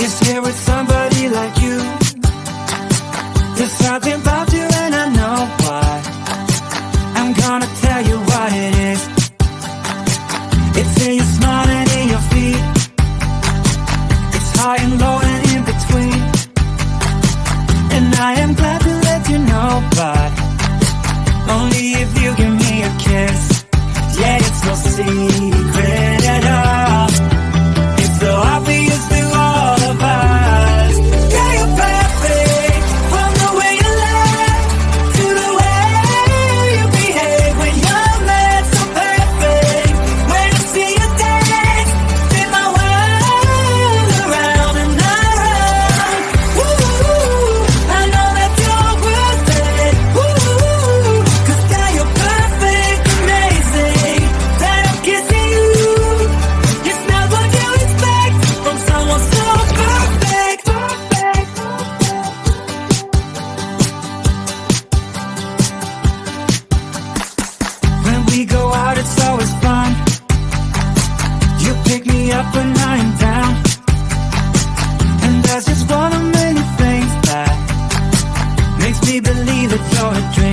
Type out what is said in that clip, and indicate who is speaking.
Speaker 1: is here with somebody like you. There's something about you and I know why. I'm gonna tell you what it is. It's in your smile and in your feet. It's high and low and in between. And I am glad to let you know, but only if you give me a kiss. Yeah, it's no secret at all. It's so obvious to all of us. Yeah, you're perfect, from the way you laugh to the way you behave when you're mad. So perfect, when I see you dance, spin my world around and around. Ooh, I know that you're worth it. Ooh, 'cause now you're perfect, amazing, that I'm kissing you. It's not what you expect from someone so perfect. When we go out, it's always fun. You pick me up when I am down, and that's just one of many things that makes me believe that you're a dream.